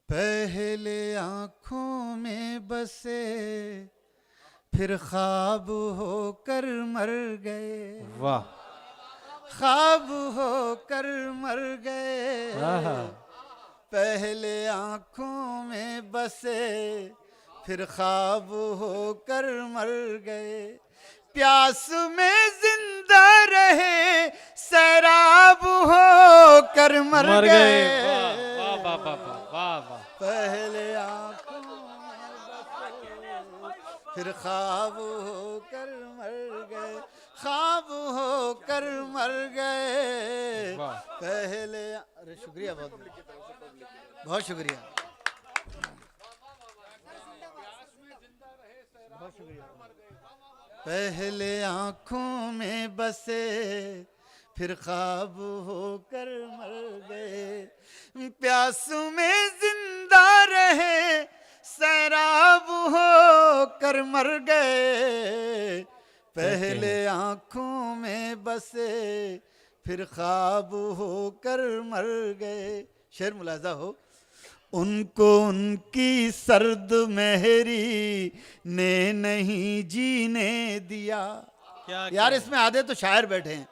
पहले आँखों में बसे फिर ख्वाब होकर मर गए। वाह ख्वाब होकर मर गए। आहा। पहले आँखों में बसे फिर ख्वाब होकर मर गए। प्यास में जिंदा रहे सैराब होकर मर गए। वाह वाह वाह वाह वाह वाह। पहले आँखों में बसे फिर ख्वाब होकर मर गए। ख्वाब होकर मर गए। वाह। पहले अरे शुक्रिया, बहुत बहुत शुक्रिया, बहुत शुक्रिया। पहले आँखों में बसे फिर ख्वाब होकर मर गए। प्यास में जिंदा रहे सैराब होकर मर गए। पहले आँखों में बसे फिर ख्वाब होकर मर गए। शेर मुलाजा हो। उनको उनकी सर्द मेहरी ने नहीं जीने दिया। क्या यार इसमें आधे तो शायर बैठे हैं।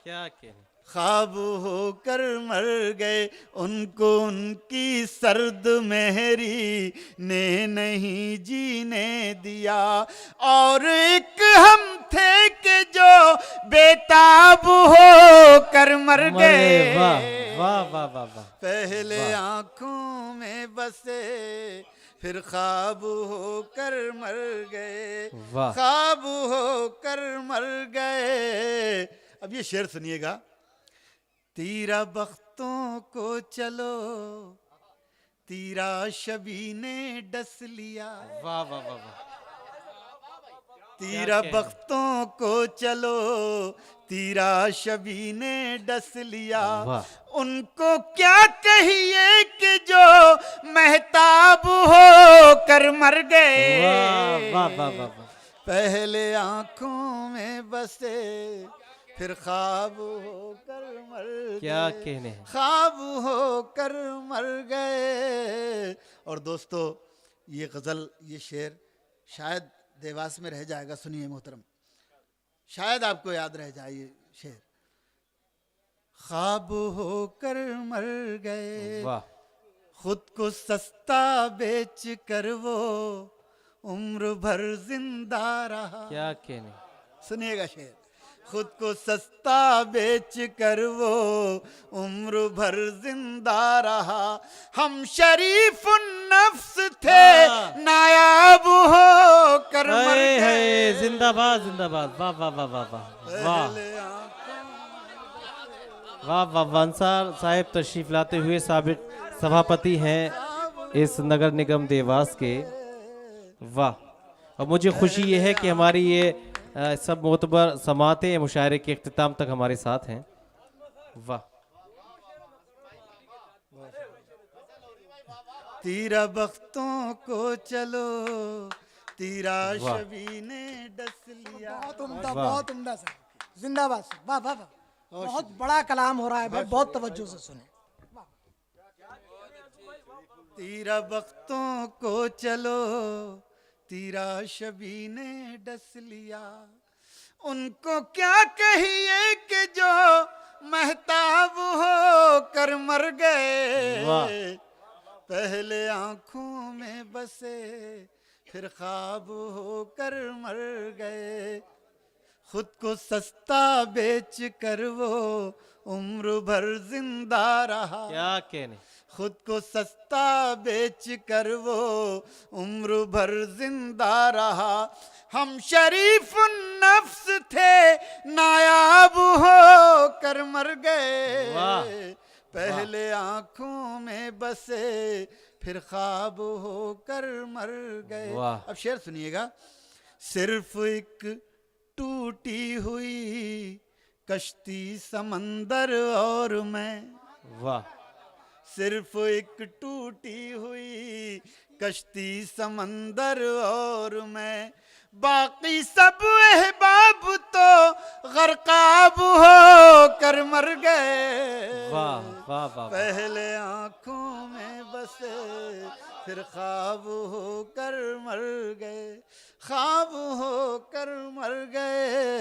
क्या कहने। ख्वाब होकर मर गए। उनको उनकी सर्द मेहरी ने नहीं जीने दिया। और एक हम थे कि जो बेताब होकर मर गए। वाह वाह वाह वाह वाह। पहले आँखों में बसे फिर ख्वाब होकर मर गए। वाह। ख्वाब होकर मर गए। अब ये शेर सुनिएगा। तीरा बख्तों को चलो तीरा शबीने डस लिया। वाह वाह वाह वाह। तीरा बख्तों को चलो तीरा शबीने डस लिया। वाह। उनको क्या कहिए कि जो महताब होकर मर गए। वाह वाह वाह वाह वाह। पहले आँखों में बसे फिर ख्वाब होकर मर गए। क्या कहने हैं। ख्वाब होकर मर गए। और दोस्तों ये गज़ल, ये शेर शायद देवास में रह जाएगा। सुनिए मोहतरम, शायद आपको याद रह जाए ये शेर। ख्वाब होकर मर गए। वाह। खुद को सस्ता बेच कर वो उम्र भर जिंदा रहा। क्या कहने। सुनिएगा शेर। खुद को सस्ता बेच कर वो उम्र भर जिंदा रहा। हम शरीफ नफ्स थे नायाब हो कर मर गए। जिंदाबाद जिंदाबाद। वाह वाह वाह वाह वाह वाह वाह वाह। वंसार साहिब तशरीफ लाते हुए साबिक सभापति हैं इस नगर निगम देवास के। वाह। और मुझे खुशी ये है कि हमारी ये सब मोतबर समातें मुशायरे के इख्तिताम तक हमारे साथ हैं। वाह। तीरा बख्तों को चलो तीरा शबीने डस लिया। बहुत उम्दा, बहुत उम्दा सर। जिंदाबाद सर। वाह वाह वाह। बहुत बड़ा कलाम हो रहा है भाई, बहुत तवज्जो से सुने। तीरा बख्तों को चलो तीरा शबीने डस लिया। उनको क्या कहिए कि जो महताब होकर मर गए। पहले आँखों में बसे फिर ख्वाब होकर मर गए। खुद को सस्ता बेच कर वो उम्र भर जिंदा रहा। क्या कहने। खुद को सस्ता बेच कर वो उम्र भर जिंदा रहा। हम शरीफ नफ्स थे नायाब हो कर मर गए। पहले आँखों में बसे फिर ख्वाब होकर मर गए। अब शेर सुनिएगा। सिर्फ एक टूटी हुई कश्ती समंदर और मैं। वाह। सिर्फ एक टूटी हुई कश्ती समंदर और मैं। बाकी सब अहबाब तो गरकाब हो कर मर गए। वाह वाह वाह। पहले आँखों में बसे फिर ख्वाब हो कर मर गए, ख्वाब हो कर मर गए,